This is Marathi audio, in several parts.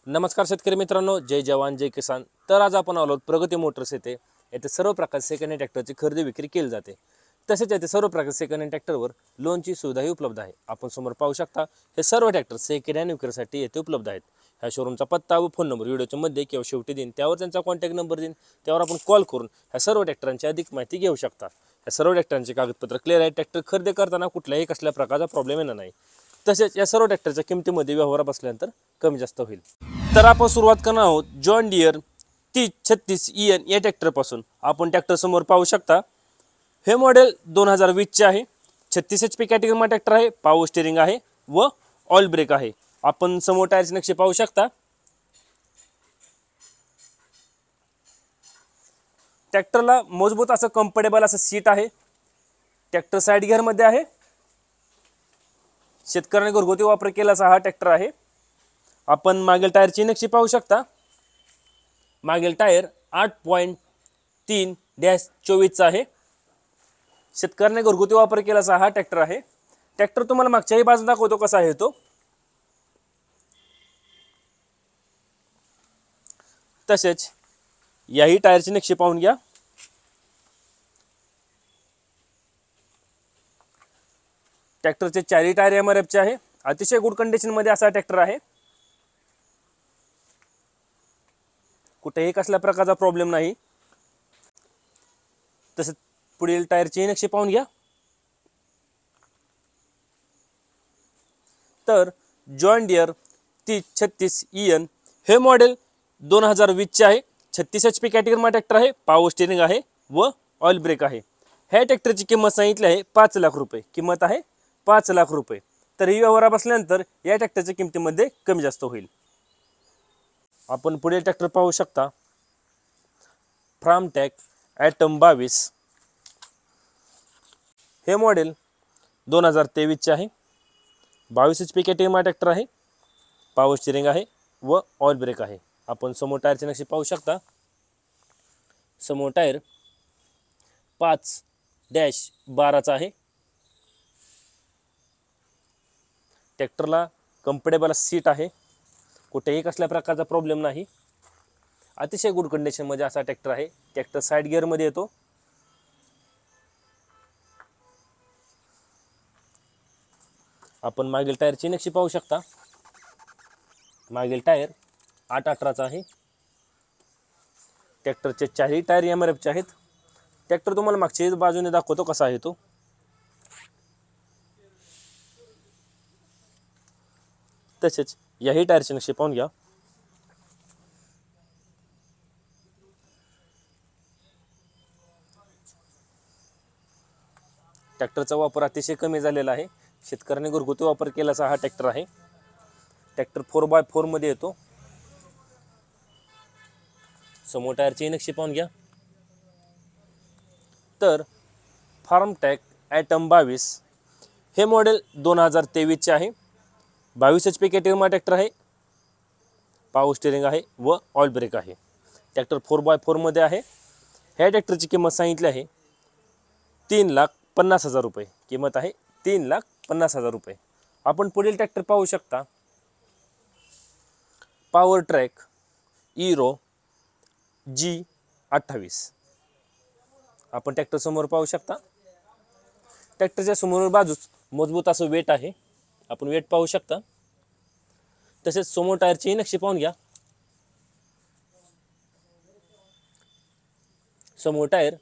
नमस्कार शेतकरी मित्रांनो, जय जवान जय किसान. तर आज आपण आलो प्रगती मोटर्स येथे सर्व प्रकारचे सेकंड हँड ट्रॅक्टरची खरेदी विक्री केली जाते. तसेच येथे सर्व प्रकारचे सेकंड हँड ट्रॅक्टरवर लोनची सुविधाही उपलब्ध आहे. आपण समोर पाहू शकता हे सर्व ट्रॅक्टर सेकंड हँड विक्रीसाठी येथे उपलब्ध आहेत. ह्या शोरूमचा पत्ता व फोन नंबर व्हिडिओच्या मध्ये किंवा शेवटी देईन, त्यावर त्यांचा कॉन्टॅक्ट नंबर देईन, त्यावर आपण कॉल करून ह्या सर्व ट्रॅक्टरांची अधिक माहिती घेऊ शकता. ह्या सर्व ट्रॅक्टरांचे कागदपत्र क्लिअर आहे. ट्रॅक्टर खरेदी करताना कुठल्याही कसल्या प्रकारचा प्रॉब्लेम येणार नाही. तसेच या सर्व ट्रॅक्टरच्या किमतीमध्ये व्यवहार बसल्यानंतर कमी जास्त होईल. तर आपण सुरुवात करणार आहोत जॉन डियर 3036 EN या ट्रॅक्टरपासून. आपण ट्रॅक्टर समोर पाहू शकता हे मॉडेल 2020चे आहे. 36 HP कॅटेगरीमा ट्रॅक्टर आहे. पॉवर स्टिअरिंग आहे व ऑइल ब्रेक आहे. आपण समोर टायरचे नक्षे पाहू शकता. ट्रॅक्टरला मजबूत असं कम्फर्टेबल असं सीट आहे. ट्रॅक्टर साइड गिअरमध्ये आहे. शेतकऱ्यांनी घरगुती वापर केला असा हा ट्रॅक्टर आहे. आपण मागील टायरची नक्षी पाहू शकता. मागील टायर 8.3-24 आहे. शेतकऱ्याने घरगुती वापर केला असा हा ट्रॅक्टर आहे. ट्रॅक्टर तुम्हाला मागच्याही बाजून दाखवतो कसा आहे तो. तसेच याही टायरची नक्षी पाहून घ्या. ट्रॅक्टरचे चारही टायर MRFचे आहे. अतिशय गुड कंडिशन मध्ये असा ट्रॅक्टर आहे. कुठेही कसल्या प्रकारचा प्रॉब्लेम नाही. तसेच पुढील टायरची नक्षी पाहून घ्या. तर जॉन डियर 3036 EN हे मॉडेल 2020चे आहे. 36 HP कॅटेगरीमा ट्रॅक्टर आहे. पॉवर स्टिअरिंग आहे व ऑइल ब्रेक आहे. ह्या ट्रॅक्टरची किंमत सांगितली आहे 5 लाख रुपये. किंमत आहे 5 लाख रुपये. तर ही व्यवहार बसल्यानंतर या ट्रॅक्टरच्या किमतीमध्ये कमी जास्त होईल. आपण पुढील ट्रॅक्टर पाहू शकता. फ्रामटॅक ॲटम 22 हे मॉडेल 2023चे आहे. 22 HP कॅटेगरीमा ट्रॅक्टर आहे. पॉवर स्टिअरिंग आहे व ऑइल ब्रेक आहे. आपण समोर टायरची नक्षी पाहू शकता. समोर टायर 5-12 आहे. ट्रॅक्टरला कम्फर्टेबल सीट आहे. कुठेही कसल्या प्रकारचा प्रॉब्लेम नाही. अतिशय गुड कंडिशनमध्ये असा ट्रॅक्टर आहे. ट्रॅक्टर साइड गिअरमध्ये येतो. आपण मागील टायरची नक्षी पाहू शकता. मागील टायर 8-18 आहे. ट्रॅक्टरचे चारही टायर MRFचे आहेत. ट्रॅक्टर तुम्हाला मागच्या बाजूने दाखवतो कसा आहे तो. तसेच याही टायरची नक्षी पाहून घ्या. ट्रॅक्टरचा वापर अतिशय कमी झालेला आहे. शेतकऱ्यांनी घरगुती वापर केल्याचा हा ट्रॅक्टर आहे. ट्रॅक्टर 4x4 मध्ये येतो. समोर टायरची नक्षी पाहून घ्या. तर फार्मटॅक ॲटम 22 हे मॉडेल 2023चे आहे. 22 HP कॅटेगरीमा ट्रॅक्टर आहे. पॉवर स्टिअरिंग आहे व ऑइल ब्रेक आहे. ट्रॅक्टर 4x4 मध्ये आहे. ह्या ट्रॅक्टरची किंमत सांगितली आहे 3,50,000 रुपये. किंमत आहे 3,50,000 रुपये. आपण पुढील ट्रॅक्टर पाहू शकता. Powertrac Euro G28. आपण ट्रॅक्टर समोर पाहू शकता. ट्रॅक्टरच्या समोर बाजूस मजबूत असं वेट आहे. आपण वेट पाहू शकता. तसेच समोर टायरची नक्षी पाहून घ्या. समोर टायर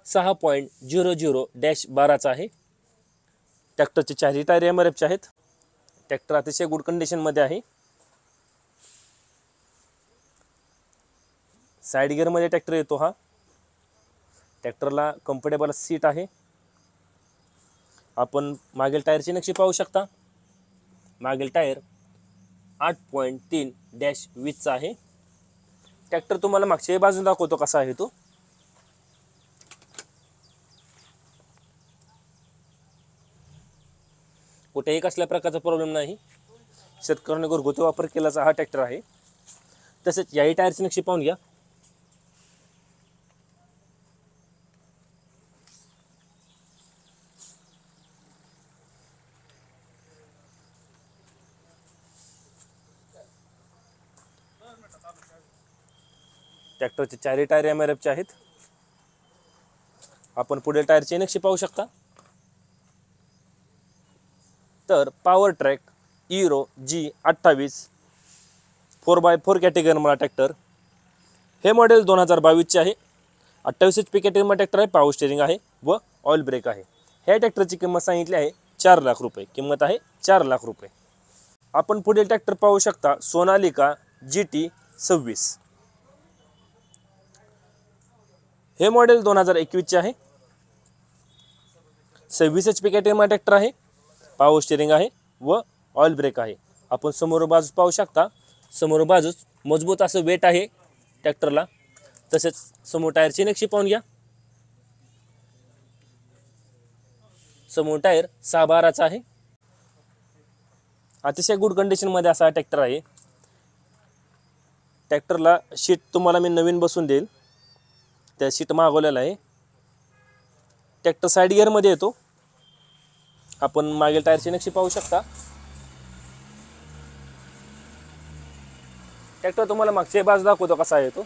6.00-12 आहे. ट्रॅक्टरचे चारही टायर MRFचे आहेत. ट्रॅक्टर अतिशय गुड कंडिशनमध्ये आहे. साइड गिअरमध्ये ट्रॅक्टर येतो हा. ट्रॅक्टरला कम्फर्टेबल सीट आहे. आपण मागील टायरची नक्षी पाहू शकता. मागील टायर 8.3-20 आहे. ट्रॅक्टर तुम्हाला मागच्या बाजून दाखवतो कसा आहे तो. कुठेही कसल्या प्रकारचा प्रॉब्लेम नाही. शेतकऱ्यांनी घरगुती वापर केल्याचा हा ट्रॅक्टर आहे. तसेच याही टायरची नक्षी पाहून घ्या. ट्रॅक्टरचे चारही टायर MRFचे आहेत. आपण पुढील टायरचे नक्षी पाहू शकता. तर power track hero G28 4x4 category मला ट्रॅक्टर, हे मॉडेल 2022 चे आहे. 28 HP कॅटेगरी ट्रॅक्टर आहे. पॉवर स्टेअरिंग आहे व ऑइल ब्रेक आहे. ह्या ट्रॅक्टरची किंमत सांगितली आहे 4 लाख रुपये. किंमत आहे 4 लाख रुपये. आपण पुढील ट्रॅक्टर पाहू शकता सोनालिका GT26, हे मॉडेल 2021 चे आहे. 26 HP कॅटेगरी ट्रॅक्टर आहे. पॉवर स्टेअरिंग आहे व ऑइल ब्रेक आहे. आपण समोर बाजूस पाहू शकता, समोर बाजूस मजबूत असं वेट आहे ट्रॅक्टरला. तसेच समोर टायरची नक्षी पाहून घ्या. समोर टायर 6/12चा आहे. अतिशय गुड कंडिशन मध्ये असा ट्रॅक्टर आहे. ट्रॅक्टरला शीट तुम्हाला मी नवीन बसून देईल, त्या शीट मागवलेला आहे. ट्रॅक्टर साइड गिअर मध्ये येतो. आपण मागील टायरची नक्षी पाहू शकता. ट्रॅक्टर तुम्हाला मागची बाजू दाखवतो कसा आहे तो.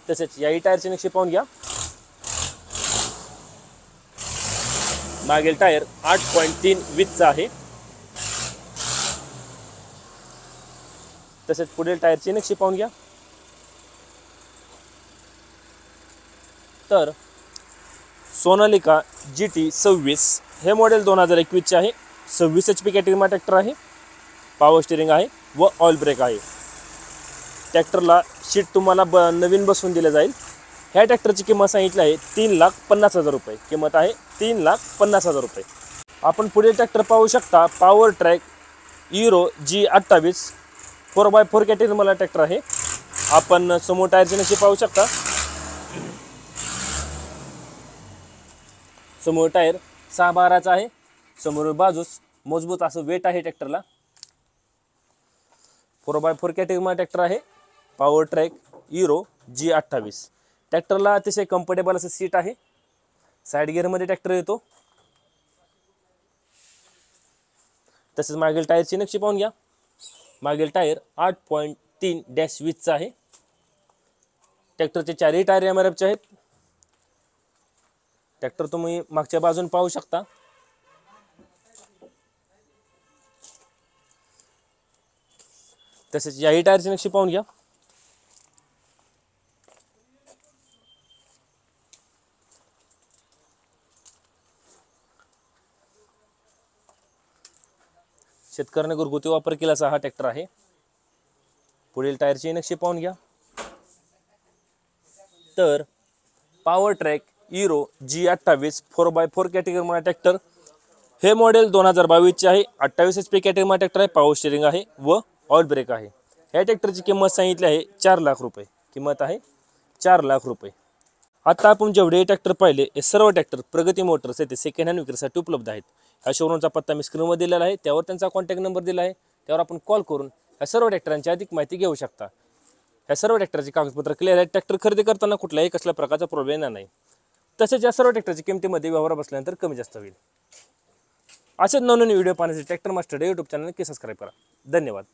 तसेच याही टायरची नक्षी पाहून घ्या. मागील टायर 8.3 विथचा आहे. तसेच पुढील टायरची नक्षी पाहून घ्या. तर सोनालिका GT26 हे मॉडेल 2021 चे आहे. 26 HP कॅटेगरी ट्रॅक्टर आहे. पॉवर स्टेअरिंग आहे व ऑइल ब्रेक आहे. ट्रॅक्टरला शीट तुम्हाला नवीन बसवून दिले जाईल. ह्या ट्रॅक्टरची किंमत सांगितली आहे 3,50,000 रुपये. किंमत आहे 3,50,000 रुपये. आपण पुढील ट्रॅक्टर पाहू शकता power track hero G28 4x4 category मला ट्रॅक्टर आहे. आपण समोर टायरची नक्षी पाहू शकता. समोर टायर 6/12चा आहे. समोर बाजूस मजबूत असं वेट आहे ट्रॅक्टरला. 4x4 कॅटेगरी ट्रॅक्टर आहे. Power track hero G28. ट्रॅक्टरला अतिशय कम्फर्टेबल असं सीट आहे. साइड गिअर मध्ये ट्रॅक्टर येतो. तसेच मागील टायरची नक्षी पाहून घ्या. मागील टायर 8.3-20चा आहे. ट्रॅक्टरचे चारही टायर MRFचे आहेत. ट्रॅक्टर तुम्ही मागच्या बाजून पाहू शकता. तसेच याही टायरची नक्षी पाहून घ्या. शेतकऱ्याने घरगुती वापर केल्याचा हा ट्रॅक्टर आहे. पुढील टायरची नक्षी पाहून घ्या. तर power track hero G28 4x4 category tractor, हे मॉडेल 2022 चे आहे. 28 HP कॅटेगरी ट्रॅक्टर आहे. पॉवर स्टेअरिंग आहे व ऑइल ब्रेक आहे. ह्या ट्रॅक्टरची किंमत सांगितली आहे 4 लाख रुपये. किंमत आहे 4 लाख रुपये. आता आपण जेवढे ट्रॅक्टर पाहिले हे सर्व ट्रॅक्टर प्रगती मोटर्स येथे सेकंड हँड विक्रीसाठी उपलब्ध आहेत. ह्या शोरूमचा पत्ता मी स्क्रीनवर दिलेला आहे. त्यावर त्यांचा कॉन्टॅक्ट नंबर दिला आहे. त्यावर आपण कॉल करून ह्या सर्व ट्रॅक्टरांची अधिक माहिती घेऊ शकता. ह्या सर्व ट्रॅक्टरची कागदपत्र क्लिअर आहेत. ट्रॅक्टर खरेदी करताना कुठलाही कसल्या प्रकारचा प्रॉब्लेम येणार नाही. तसेच या सर्व ट्रॅक्टरची किमतीमध्ये व्यवहार बसल्यानंतर कमी जास्त होईल. असेच नवनवीन व्हिडिओ पाहण्यासाठी ट्रॅक्टर मास्टर यूट्यूब चॅनल नक्की सबस्क्राईब करा. धन्यवाद.